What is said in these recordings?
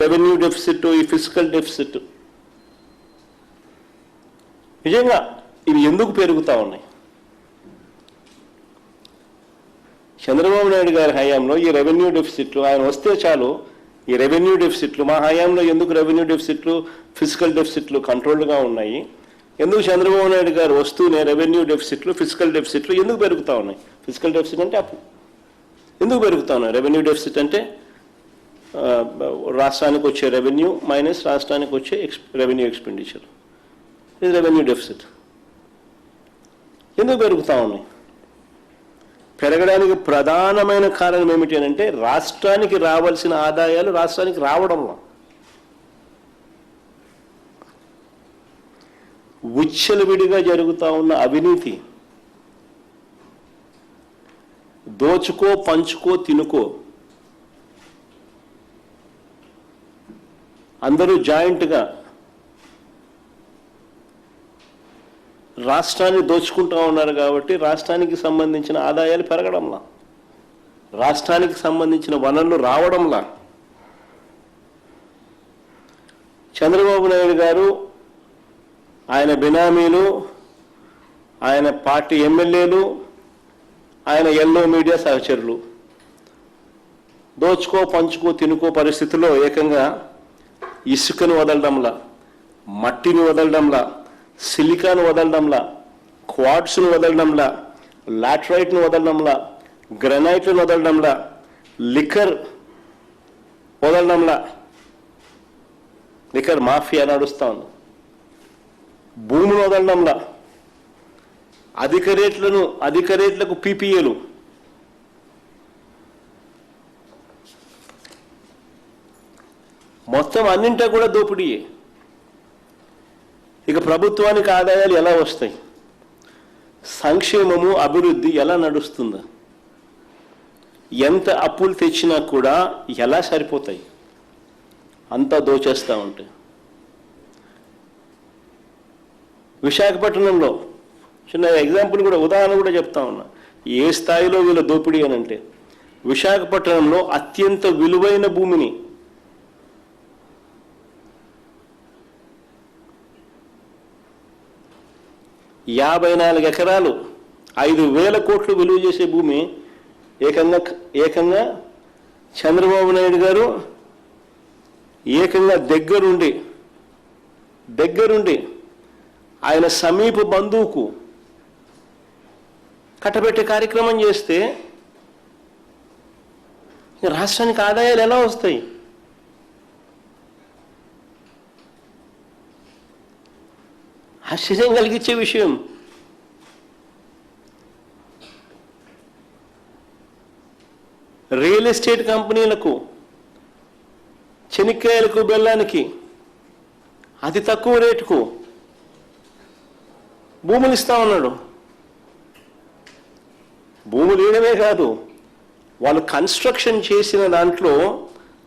Revenue deficit, ఈ physical deficit నిజంగా ఇవి ఎందుకు పెరుగుతూ ఉన్నాయి? చంద్రబాబు నాయుడు గారి హయాంలో ఈ రెవెన్యూ డెఫిసిట్లు, ఆయన వస్తే చాలు ఈ రెవెన్యూ డెఫిసిట్లు, మా హయాంలో ఎందుకు రెవెన్యూ డెఫిసిట్లు, ఫిజికల్ డెఫిసిట్లు కంట్రోల్గా ఉన్నాయి? ఎందుకు చంద్రబాబు నాయుడు గారు వస్తూనే రెవెన్యూ డెఫిసిట్లు, ఫిజికల్ డెఫిసిట్లు ఎందుకు పెరుగుతూ ఉన్నాయి? ఫిజికల్ డెఫిసిట్ అంటే అప్పు ఎందుకు పెరుగుతూ ఉన్నాయి? రెవెన్యూ డెఫిసిట్ అంటే రాష్ట్రానికి వచ్చే రెవెన్యూ మైనస్ రాష్ట్రానికి వచ్చే రెవెన్యూ ఎక్స్పెండిచర్, ఇది రెవెన్యూ డెఫిసిట్. ఎందుకు పెరుగుతూ ఉన్నాయి? పెరగడానికి ప్రధానమైన కారణం ఏమిటి అంటే రాష్ట్రానికి రావాల్సిన ఆదాయాలు రాష్ట్రానికి రావడంలో విచ్చలవిడిగా జరుగుతూ ఉన్న అవినీతి, దోచుకో పంచుకో తినుకో, అందరూ జాయింట్గా రాష్ట్రాన్ని దోచుకుంటూ ఉన్నారు కాబట్టి రాష్ట్రానికి సంబంధించిన ఆదాయాలు పెరగడంలా, రాష్ట్రానికి సంబంధించిన వనరులు రావడంలా. చంద్రబాబు నాయుడు గారు, ఆయన బినామీలు, ఆయన పార్టీ ఎమ్మెల్యేలు, ఆయన ఎల్లో మీడియా సహచరులు దోచుకో పంచుకో తినుకో పరిస్థితుల్లో ఏకంగా ఇసుకను వదలడంలా, మట్టిని వదలడంలా, సిలికాను వదలడంలా, క్వార్ట్స్ను వదలడంలా, లాటరైట్ను వదలడంలా, గ్రనైట్ను వదలడంలా, లిక్కర్ వదలడంలా, లిక్కర్ మాఫియా నడుస్తూ ఉంది, భూములు వదలడంలా, అధిక రేట్లకు పీపీఏలు, మొత్తం అన్నింటా కూడా దోపిడీయే. ఇక ప్రభుత్వానికి ఆదాయాలు ఎలా వస్తాయి? సంక్షేమము అభివృద్ధి ఎలా నడుస్తుందా? ఎంత అప్పులు తెచ్చినా కూడా ఎలా సరిపోతాయి? అంతా దోచేస్తూ ఉంటాయి. విశాఖపట్నంలో చిన్న ఎగ్జాంపుల్ కూడా, ఉదాహరణ కూడా చెప్తా ఉన్నా, ఏ స్థాయిలో వీళ్ళ దోపిడీ అని అంటే విశాఖపట్నంలో అత్యంత విలువైన భూమిని $54 ఎకరాలు 5,000 కోట్లు విలువ చేసే భూమి ఏకంగా చంద్రబాబు నాయుడు గారు ఏకంగా దగ్గరుండి ఆయన సమీప బంధువుకు కట్టబెట్టే కార్యక్రమం చేస్తే రాష్ట్రానికి ఆదాయాలు ఎలా వస్తాయి? ఆశ్చర్యం కలిగించే విషయం. రియల్ ఎస్టేట్ కంపెనీలకు, చెనిక్కాయలకు, బెల్లానికి అతి తక్కువ రేటుకు భూములు ఇస్తా ఉన్నాడు. భూములు ఇవ్వడమే కాదు, వాళ్ళు కన్స్ట్రక్షన్ చేసిన దాంట్లో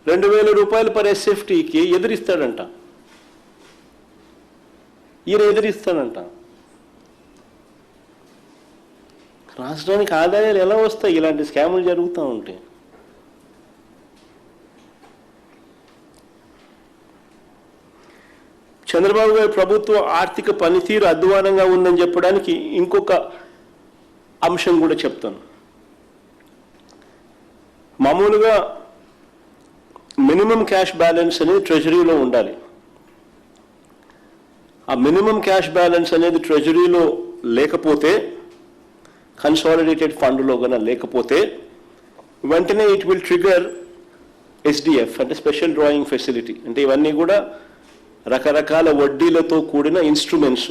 2,000 రూపాయలు పర్ ఎస్ఎఫ్టీకి ఎదురిస్తాడంట. ఈయన ఎదిరిస్తాడంట. రాష్ట్రానికి ఆదాయాలు ఎలా వస్తాయి ఇలాంటి స్కాములు జరుగుతూ ఉంటే? చంద్రబాబు గారి ప్రభుత్వ ఆర్థిక పనితీరు అధ్వానంగా ఉందని చెప్పడానికి ఇంకొక అంశం కూడా చెప్తాను. మామూలుగా మినిమం క్యాష్ బ్యాలెన్స్ అనేది ట్రెజరీలో ఉండాలి. ఆ మినిమం క్యాష్ బ్యాలెన్స్ అనేది ట్రెజరీలో లేకపోతే, కన్సాలిడేటెడ్ ఫండ్లో కన్నా లేకపోతే వెంటనే ఇట్ విల్ ట్రిగర్ ఎస్డిఎఫ్ అంటే స్పెషల్ డ్రాయింగ్ ఫెసిలిటీ. అంటే ఇవన్నీ కూడా రకరకాల వడ్డీలతో కూడిన ఇన్స్ట్రుమెంట్స్.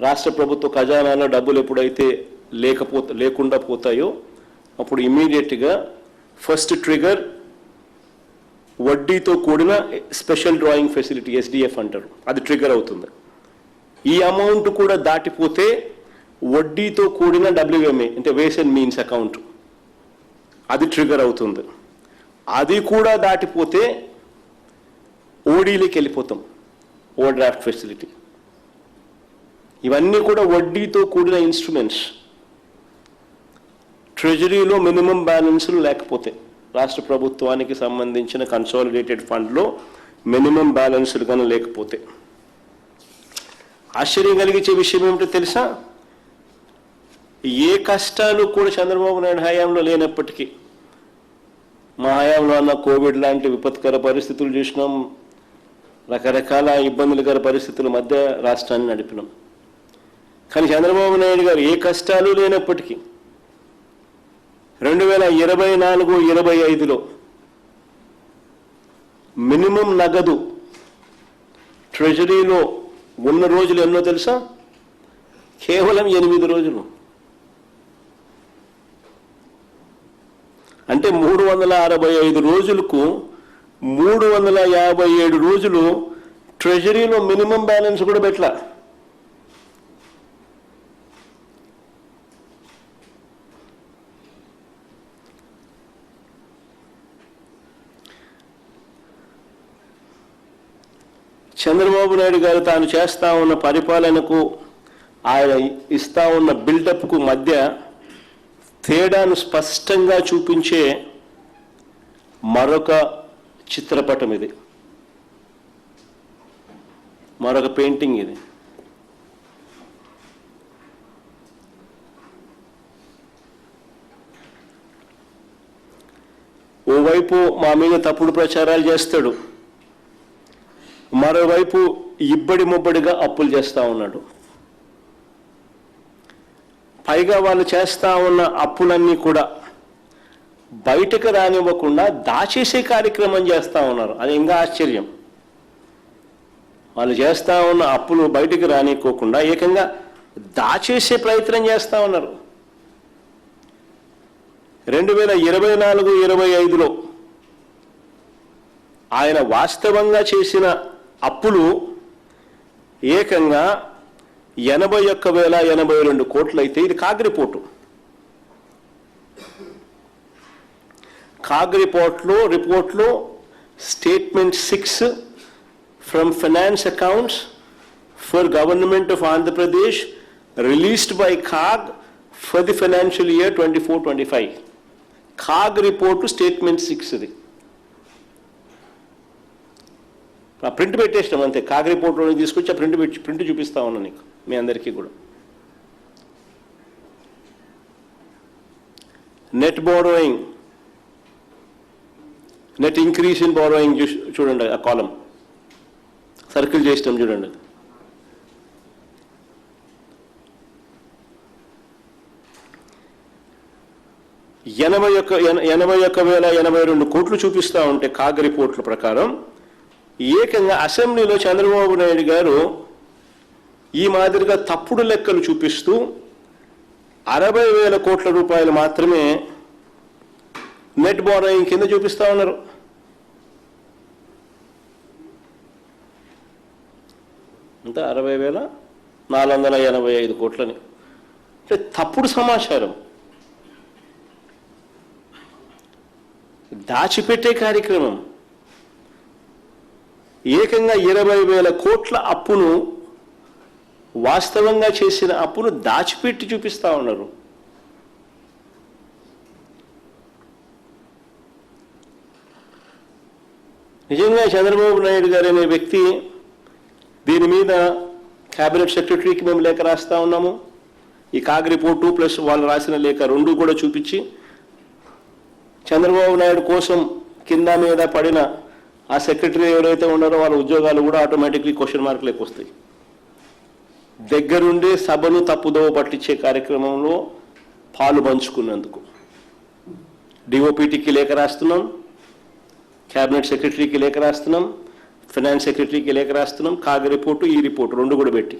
రాష్ట్ర ప్రభుత్వ ఖజానాలో డబ్బులు ఎప్పుడైతే లేకుండా పోతాయో అప్పుడు ఇమీడియట్గా ఫస్ట్ ట్రిగర్ వడ్డీతో కూడిన స్పెషల్ డ్రాయింగ్ ఫెసిలిటీ ఎస్డిఎఫ్ అంటారు, అది ట్రిగర్ అవుతుంది. ఈ అమౌంట్ కూడా దాటిపోతే వడ్డీతో కూడిన డబ్ల్యూఎంఏ అంటే వేస్ అండ్ మీన్స్ అకౌంట్, అది ట్రిగర్ అవుతుంది. అది కూడా దాటిపోతే ఓడీలోకి వెళ్ళిపోతాం, ఓవర్ డ్రాఫ్ట్ ఫెసిలిటీ. ఇవన్నీ కూడా వడ్డీతో కూడిన ఇన్స్ట్రుమెంట్స్. ట్రెజరీలో మినిమం బ్యాలెన్స్లు లేకపోతే రాష్ట్ర ప్రభుత్వానికి సంబంధించిన కన్సాలిడేటెడ్ ఫండ్లో మినిమం బ్యాలెన్స్లు కానీ లేకపోతే. ఆశ్చర్యం కలిగించే విషయం ఏమిటో తెలుసా? ఏ కష్టాలు కూడా చంద్రబాబు నాయుడు హయాంలో లేనప్పటికీ, మా హయాంలో అన్న కోవిడ్ లాంటి విపత్కర పరిస్థితులు చూసినాం, రకరకాల ఇబ్బందులకర పరిస్థితుల మధ్య రాష్ట్రాన్ని నడిపినాం. కానీ చంద్రబాబు నాయుడు గారు ఏ కష్టాలు లేనప్పటికీ 2024-25లో మినిమం నగదు ట్రెజరీలో ఉన్న రోజులు ఎన్నో తెలుసా? కేవలం 8 రోజులు. అంటే 365 రోజులకు 357 రోజులు ట్రెజరీలో మినిమం బ్యాలెన్స్ కూడా పెట్టలా. చంద్రబాబు నాయుడు గారు తాను చేస్తా ఉన్న పరిపాలనకు, ఆయన ఇస్తా ఉన్న బిల్డప్కు మధ్య తేడాను స్పష్టంగా చూపించే మరొక చిత్రపటం ఇది, మరొక పెయింటింగ్ ఇది. ఓవైపు మా మీద తప్పుడు ప్రచారాలు చేస్తాడు, మరోవైపు ఇబ్బడి ముబ్బడిగా అప్పులు చేస్తూ ఉన్నాడు. పైగా వాళ్ళు చేస్తూ ఉన్న అప్పులన్నీ కూడా బయటకు రానివ్వకుండా దాచేసే కార్యక్రమం చేస్తూ ఉన్నారు. అది ఇంకా ఆశ్చర్యం. వాళ్ళు చేస్తూ ఉన్న అప్పులు బయటకు రానివ్వకుండా ఏకంగా దాచేసే ప్రయత్నం చేస్తూ ఉన్నారు. 2024-25లో ఆయన వాస్తవంగా చేసిన అప్పులు ఏకంగా 81,082 కోట్లు అయితే, ఇది కాగ్ రిపోర్ట్లో statement 6 from finance accounts for government of Andhra Pradesh released by CAG for the financial year 24-25. CAG report statement 6 ఇది. ఆ ప్రింట్ పెట్టేసినాం అంతే. కాగ్ రిపోర్ట్లో తీసుకొచ్చి ఆ ప్రింట్ చూపిస్తా ఉన్నా నీకు, మీ అందరికీ కూడా. Net borrowing, net increase in borrowing చూడండి, ఆ కాలం సర్కిల్ చేసినాం చూడండి. ఎనభై ఒక్క వేల 82 కోట్లు చూపిస్తూ ఉంటే కాగ్ రిపోర్ట్ల ప్రకారం, ఏకంగా అసెంబ్లీలో చంద్రబాబు నాయుడు గారు ఈ మాదిరిగా తప్పుడు లెక్కలు చూపిస్తూ 60,000 కోట్ల రూపాయలు మాత్రమే నెట్ బారోయింగ్ కింద చూపిస్తా ఉన్నారు. అంతా 60,485 కోట్లని. అంటే తప్పుడు సమాచారం, దాచిపెట్టే కార్యక్రమం. ఏకంగా 20,000 కోట్ల అప్పును, వాస్తవంగా చేసిన అప్పును దాచిపెట్టి చూపిస్తా ఉన్నారు. నిజంగా చంద్రబాబు నాయుడు గారు అనే వ్యక్తి, దీని మీద క్యాబినెట్ సెక్రటరీకి మేము లేఖ రాస్తా ఉన్నాము. ఈ కాగ్ రిపోర్టు ప్లస్ వాళ్ళు రాసిన లేఖ రెండు కూడా చూపించి, చంద్రబాబు నాయుడు కోసం కింద మీద పడిన ఆ సెక్రటరీ ఎవరైతే ఉన్నారో వాళ్ళ ఉద్యోగాలు కూడా ఆటోమేటిక్లీ క్వశ్చన్ మార్కులకు వస్తాయి. దగ్గరుండి సభను తప్పుదోవ పట్టించే కార్యక్రమంలో పాలు పంచుకున్నందుకు డిఓపిటికి లేఖ రాస్తున్నాం, క్యాబినెట్ సెక్రటరీకి లేఖ రాస్తున్నాం, ఫైనాన్స్ సెక్రటరీకి లేఖ రాస్తున్నాం. కాగ్ రిపోర్టు, ఈ రిపోర్టు రెండు కూడా పెట్టి